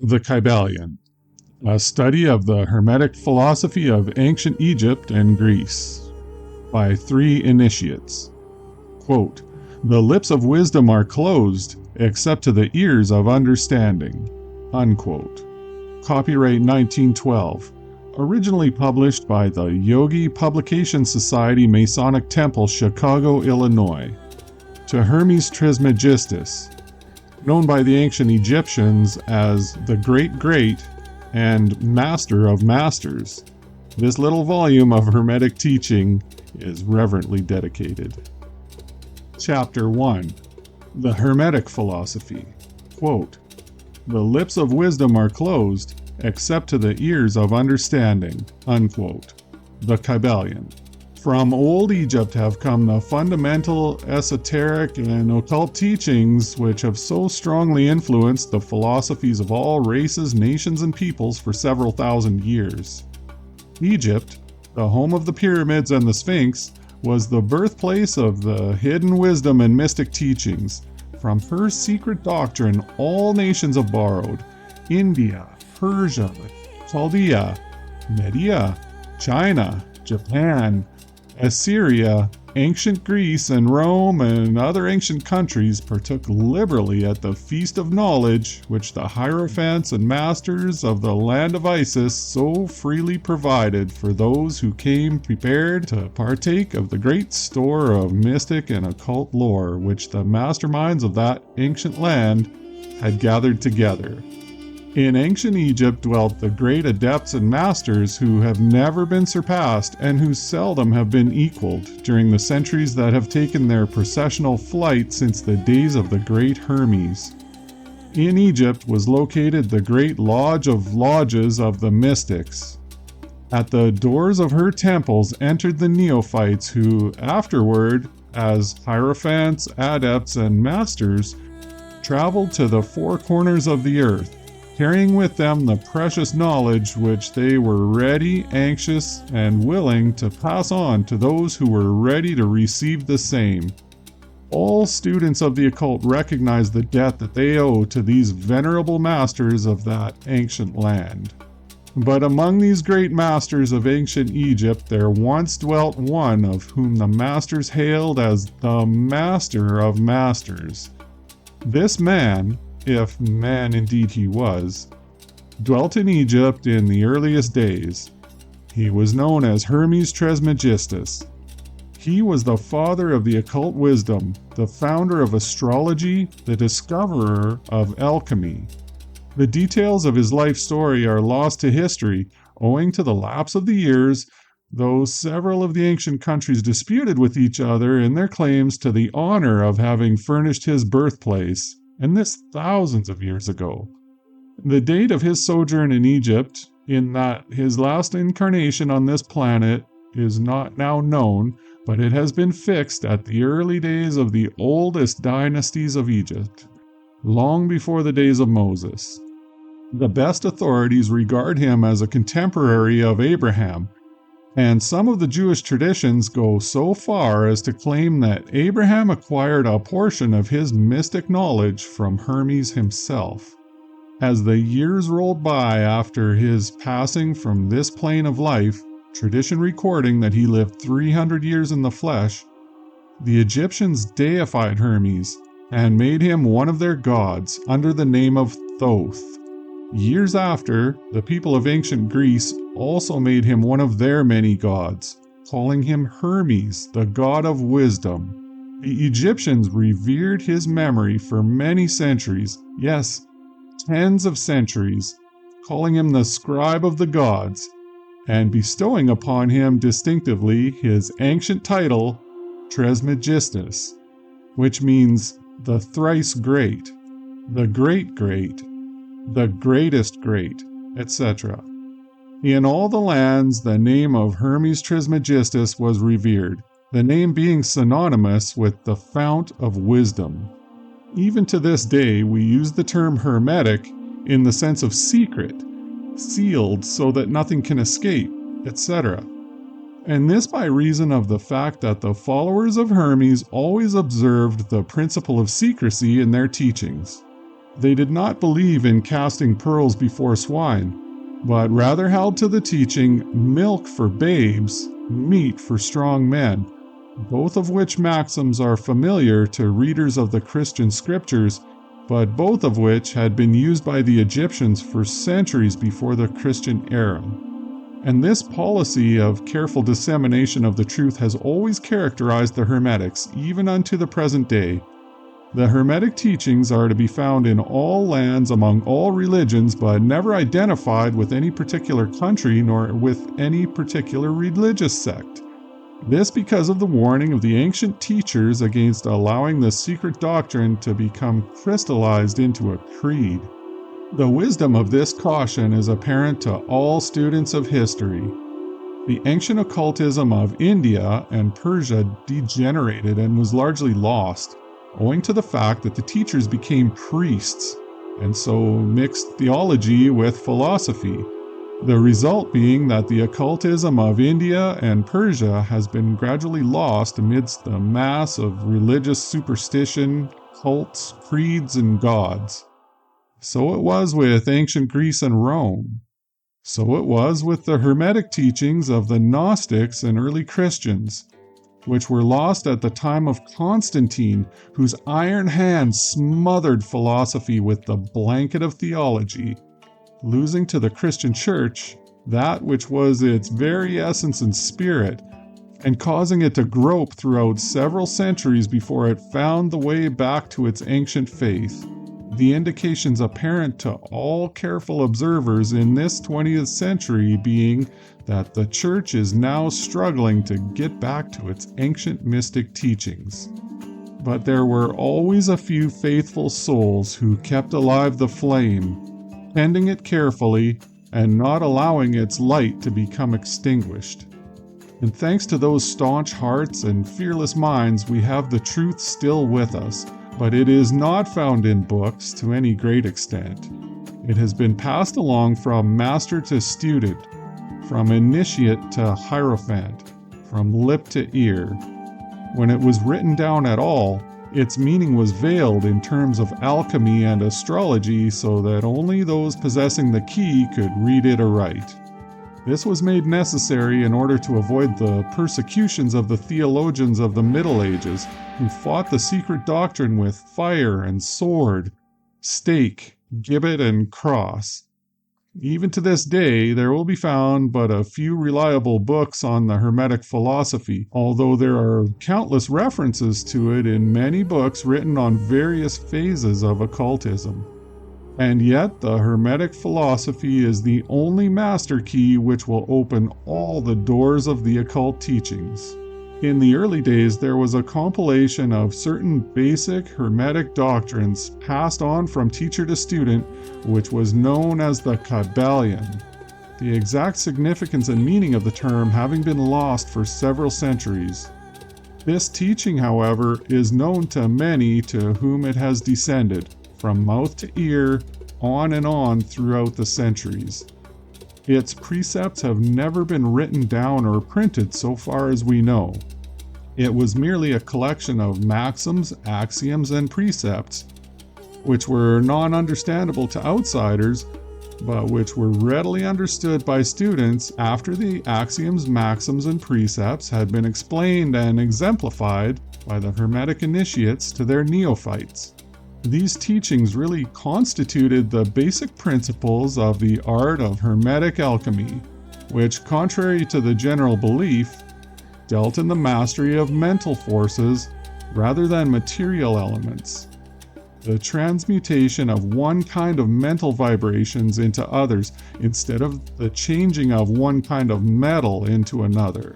The Kybalion, a study of the Hermetic philosophy of ancient Egypt and Greece, by three initiates. Quote, "The lips of wisdom are closed, except to the ears of understanding." Unquote. Copyright 1912. Originally published by the Yogi Publication Society, Masonic Temple, Chicago, Illinois. To Hermes Trismegistus, known by the ancient Egyptians as the Great and Master of Masters. This little volume of Hermetic teaching is reverently dedicated. Chapter 1. The Hermetic Philosophy. Quote, "The lips of wisdom are closed, except to the ears of understanding." Unquote. The Kybalion. From old Egypt have come the fundamental esoteric and occult teachings which have so strongly influenced the philosophies of all races, nations, and peoples for several thousand years. Egypt, the home of the pyramids and the Sphinx, was the birthplace of the hidden wisdom and mystic teachings. From her secret doctrine, all nations have borrowed. India, Persia, Chaldea, Media, China, Japan, Assyria, ancient Greece, and Rome, and other ancient countries partook liberally at the feast of knowledge which the hierophants and masters of the land of Isis so freely provided for those who came prepared to partake of the great store of mystic and occult lore which the masterminds of that ancient land had gathered together. In ancient Egypt dwelt the great adepts and masters who have never been surpassed and who seldom have been equaled during the centuries that have taken their processional flight since the days of the great Hermes. In Egypt was located the great Lodge of Lodges of the Mystics. At the doors of her temples entered the neophytes who afterward, as hierophants, adepts, and masters, traveled to the four corners of the earth, carrying with them the precious knowledge which they were ready, anxious, and willing to pass on to those who were ready to receive the same. All students of the occult recognize the debt that they owe to these venerable masters of that ancient land. But among these great masters of ancient Egypt there once dwelt one of whom the masters hailed as the Master of Masters. This man, if man indeed he was, dwelt in Egypt in the earliest days. He was known as Hermes Trismegistus. He was the father of the occult wisdom, the founder of astrology, the discoverer of alchemy. The details of his life story are lost to history, owing to the lapse of the years, though several of the ancient countries disputed with each other in their claims to the honor of having furnished his birthplace, and this thousands of years ago. The date of his sojourn in Egypt, in that his last incarnation on this planet, is not now known, but it has been fixed at the early days of the oldest dynasties of Egypt, long before the days of Moses. The best authorities regard him as a contemporary of Abraham, and some of the Jewish traditions go so far as to claim that Abraham acquired a portion of his mystic knowledge from Hermes himself. As the years rolled by after his passing from this plane of life, tradition recording that he lived 300 years in the flesh, the Egyptians deified Hermes and made him one of their gods under the name of Thoth. Years after, the people of ancient Greece also made him one of their many gods, calling him Hermes, the god of wisdom. The Egyptians revered his memory for many centuries, yes, tens of centuries, calling him the scribe of the gods, and bestowing upon him distinctively his ancient title, Trismegistus, which means the thrice great, the great, the greatest great, etc. In all the lands, the name of Hermes Trismegistus was revered, the name being synonymous with the fount of wisdom. Even to this day, we use the term hermetic in the sense of secret, sealed so that nothing can escape, etc. And this by reason of the fact that the followers of Hermes always observed the principle of secrecy in their teachings. They did not believe in casting pearls before swine, but rather held to the teaching, milk for babes, meat for strong men, both of which maxims are familiar to readers of the Christian scriptures, but both of which had been used by the Egyptians for centuries before the Christian era. And this policy of careful dissemination of the truth has always characterized the Hermetics, even unto the present day. The Hermetic teachings are to be found in all lands among all religions, but never identified with any particular country nor with any particular religious sect. This because of the warning of the ancient teachers against allowing the secret doctrine to become crystallized into a creed. The wisdom of this caution is apparent to all students of history. The ancient occultism of India and Persia degenerated and was largely lost, owing to the fact that the teachers became priests, and so mixed theology with philosophy. The result being that the occultism of India and Persia has been gradually lost amidst the mass of religious superstition, cults, creeds, and gods. So it was with ancient Greece and Rome. So it was with the Hermetic teachings of the Gnostics and early Christians, which were lost at the time of Constantine, whose iron hand smothered philosophy with the blanket of theology, losing to the Christian Church that which was its very essence and spirit, and causing it to grope throughout several centuries before it found the way back to its ancient faith. The indications apparent to all careful observers in this 20th century being that the Church is now struggling to get back to its ancient mystic teachings. But there were always a few faithful souls who kept alive the flame, tending it carefully and not allowing its light to become extinguished. And thanks to those staunch hearts and fearless minds, we have the truth still with us, but it is not found in books to any great extent. It has been passed along from master to student, from initiate to hierophant, from lip to ear. When it was written down at all, its meaning was veiled in terms of alchemy and astrology so that only those possessing the key could read it aright. This was made necessary in order to avoid the persecutions of the theologians of the Middle Ages, who fought the secret doctrine with fire and sword, stake, gibbet, and cross. Even to this day, there will be found but a few reliable books on the Hermetic philosophy, although there are countless references to it in many books written on various phases of occultism. And yet, the Hermetic philosophy is the only master key which will open all the doors of the occult teachings. In the early days, there was a compilation of certain basic Hermetic doctrines passed on from teacher to student, which was known as the Kybalion. The exact significance and meaning of the term having been lost for several centuries. This teaching, however, is known to many to whom it has descended, from mouth to ear, on and on throughout the centuries. Its precepts have never been written down or printed so far as we know. It was merely a collection of maxims, axioms, and precepts, which were non-understandable to outsiders, but which were readily understood by students after the axioms, maxims, and precepts had been explained and exemplified by the Hermetic initiates to their neophytes. These teachings really constituted the basic principles of the art of Hermetic alchemy, which, contrary to the general belief, dealt in the mastery of mental forces rather than material elements, the transmutation of one kind of mental vibrations into others instead of the changing of one kind of metal into another.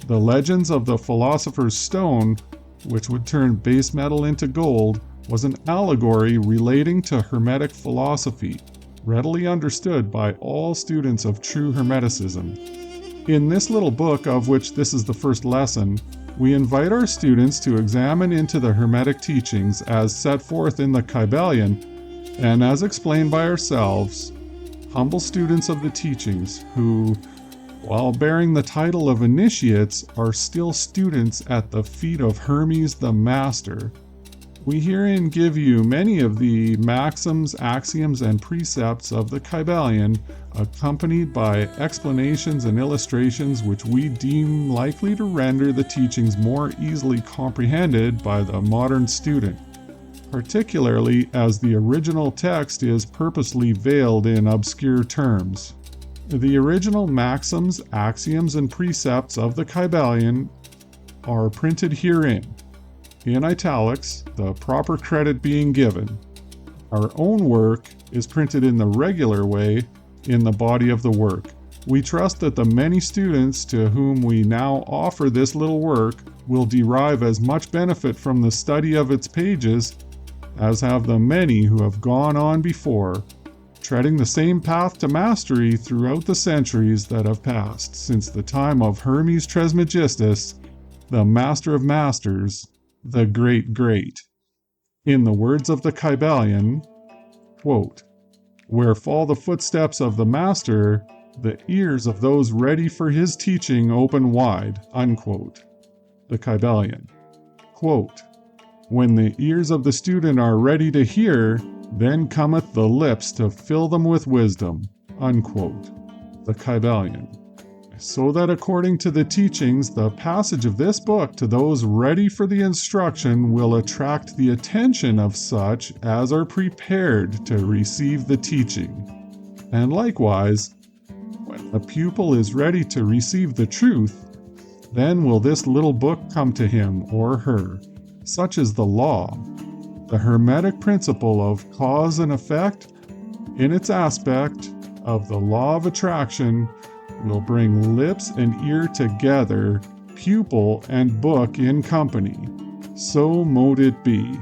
The legends of the Philosopher's Stone, which would turn base metal into gold, was an allegory relating to Hermetic philosophy, readily understood by all students of true Hermeticism. In this little book, of which this is the first lesson, we invite our students to examine into the Hermetic teachings as set forth in the Kybalion, and as explained by ourselves, humble students of the teachings who, while bearing the title of initiates, are still students at the feet of Hermes the Master. We herein give you many of the maxims, axioms, and precepts of the Kybalion, accompanied by explanations and illustrations which we deem likely to render the teachings more easily comprehended by the modern student, particularly as the original text is purposely veiled in obscure terms. The original maxims, axioms, and precepts of the Kybalion are printed herein, in italics, the proper credit being given. Our own work is printed in the regular way in the body of the work. We trust that the many students to whom we now offer this little work will derive as much benefit from the study of its pages as have the many who have gone on before, treading the same path to mastery throughout the centuries that have passed since the time of Hermes Trismegistus, the master of masters, the great. In the words of the Kybalion, quote, "Where fall the footsteps of the master, the ears of those ready for his teaching open wide," unquote. The Kybalion, quote, "When the ears of the student are ready to hear, then cometh the lips to fill them with wisdom," unquote. The Kybalion. So that according to the teachings, the passage of this book to those ready for the instruction will attract the attention of such as are prepared to receive the teaching. And likewise, when the pupil is ready to receive the truth, then will this little book come to him or her. Such is the law, the Hermetic principle of cause and effect, in its aspect of the law of attraction, will bring lips and ear together, pupil and book in company. So mote it be.